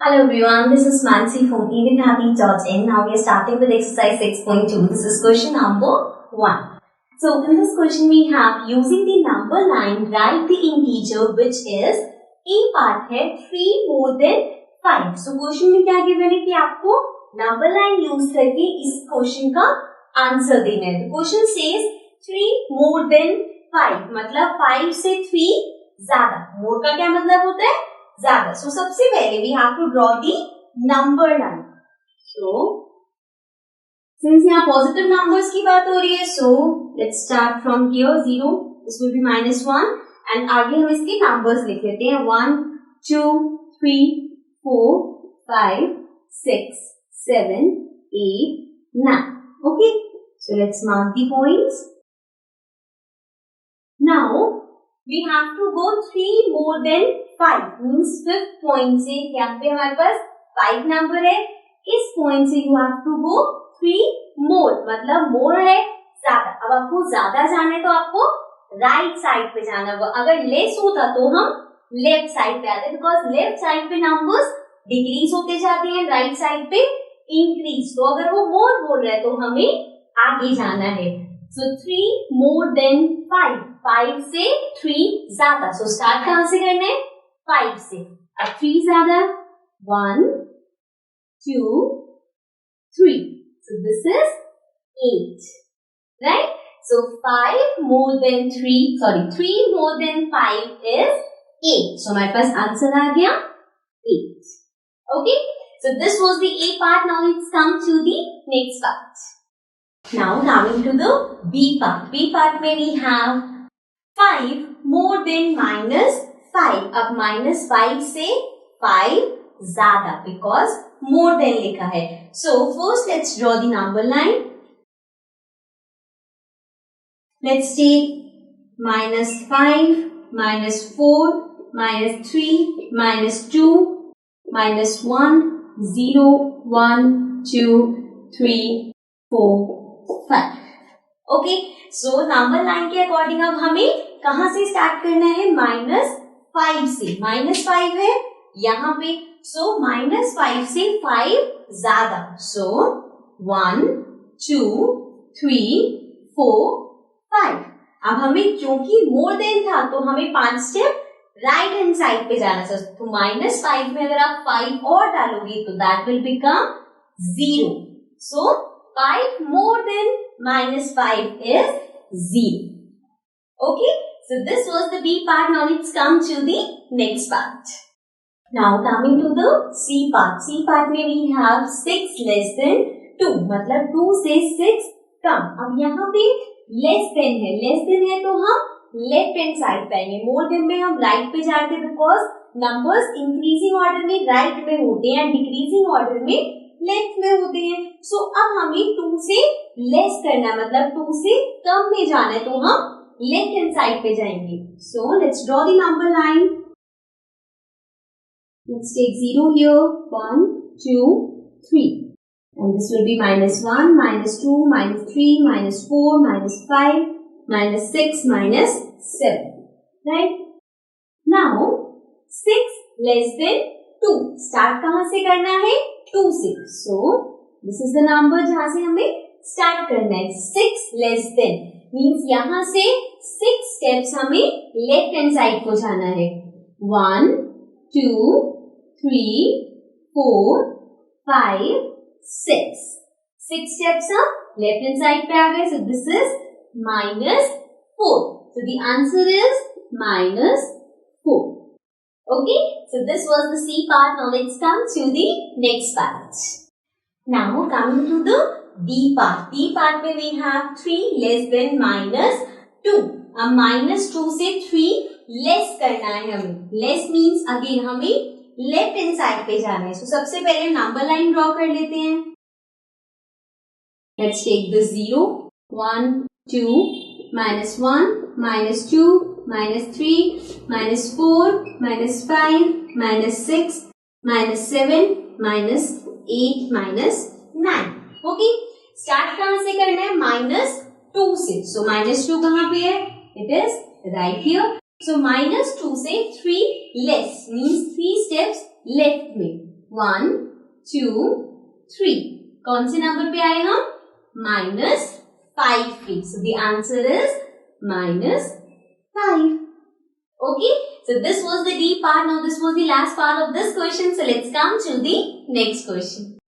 Hello everyone, this is Mansi from evenhappy.in. Now we are starting with exercise 6.2. This is question number 1. So in this question we have, using the number line, write the integer which is A part है 3 more than 5. So question में क्या given है कि आपको number line use करके इस question का answer देना है. The question says 3 more than 5 मतलब 5 से 3 ज्यादा. more का क्या मतलब होता है? ज्यादा. So सबसे पहले we have to draw the number line. So since यहाँ positive numbers की बात हो रही है, so let's start from here 0. This will be -1 and आगे हम इसके numbers लिख लेते हैं 1, 2, 3, 4, 5, 6, 7, 8, 9. Okay. So let's mark the points. Now we have to go 3 more than 5 means fifth point से यहाँ पे हमारे पास 5 नंबर है. इस point से you have to go 3 more मतलब more है ज्यादा. अब आपको ज्यादा जाना है तो आपको राइट साइड पे जाना होगा. अगर लेस होता तो हम लेफ्ट साइड पे आते, बिकॉज लेफ्ट साइड पे नंबर्स डिक्रीज होते जाते हैं, राइट साइड पे इंक्रीज. तो अगर वो मोर बोल रहा है तो हमें आगे जाना है. सो 3 मोर देन 5, 5 से 3 ज्यादा. सो स्टार्ट कहां से करना है? 5 से. अब 3 ज्यादा 1, 2, 3. So this is 8, right? So 5 more than 3, sorry 3 more than 5 is 8. So हमारे पास आंसर आ गया 8. Okay? So this was the A part. Now let's come to the next part. Now coming to the B part. B part में we have 5 more than -5. अब -5 से 5 ज्यादा because more than लिखा है. So first let's draw the number line. Let's take -5, -4, -3, -2, -1, 0, 1, 2, 3, 4, 5. Okay. So number line के according अब हमें कहां से स्टार्ट करना है? -5 से. -5 है यहाँ पे. सो -5 से 5 ज्यादा. सो 1, 2, 3, 4, 5. अब हमें क्योंकि मोर देन था तो हमें 5 स्टेप राइट हैंड साइड पे जाना चाहिए. तो -5 में अगर आप 5 और डालोगे तो that will become 0. So 5 more than -5 is 0. Okay. So this was the B part. Now let's come to the next part. Now coming to the C part. C part में we have 6 less than 2 मतलब 2 से 6 कम. अब यहाँ पे less than है. less than है तो हम लेफ्ट हैंड साइड पे आएंगे. मोर देन में हम राइट पे जाते हैं बिकॉज नंबर्स इंक्रीजिंग ऑर्डर में राइट में होते हैं, डिक्रीजिंग ऑर्डर में लेफ्ट में होते हैं. सो अब हमें 2 से लेस करना है मतलब 2 से कम में जाना है तो हम लेफ्ट हैंड साइड पे जाएंगे. So let's draw the number line. Let's take 0 here. 1, 2, 3 and this will be -1, -2, -3, -4, -5, -6, -7. Right? Now 6 less than 2. Start कहां से करना है? 2 से. So this is the number जहां से हमें स्टार्ट करना है. 6 less than means यहां से 6 steps हमें लेफ्ट हैंड साइड को जाना है. 1, 2, 3, 4, 5, 6. 6 steps हम लेफ्ट हैंड साइड पे आ गए. So this is -4. So the answer is -4. Okay. So this was the C part. Now let's come to the next part. Now coming to the D part. D part में we have 3 less than -2. अब -2 से 3 less करना है हमें. Less means again हमें left hand side पे जाना है. So सबसे पहले नंबर लाइन ड्रॉ कर लेते हैं. Let's take the 0, 1, 2, -1, -2, -3, -4, -5, -6, -7, -8, -9. Okay. Start कहां से करना है? -2 से. सो -2 कहां पे है? It is right here. So -2 से 3 लेस मीन्स 3 स्टेप्स लेफ्ट में. 1, 2, 3. कौन से नंबर पे आए हम? -5 पे. So the answer is -5. Okay. So this was the D part. Now this was the last part of this question. So let's come to the next question.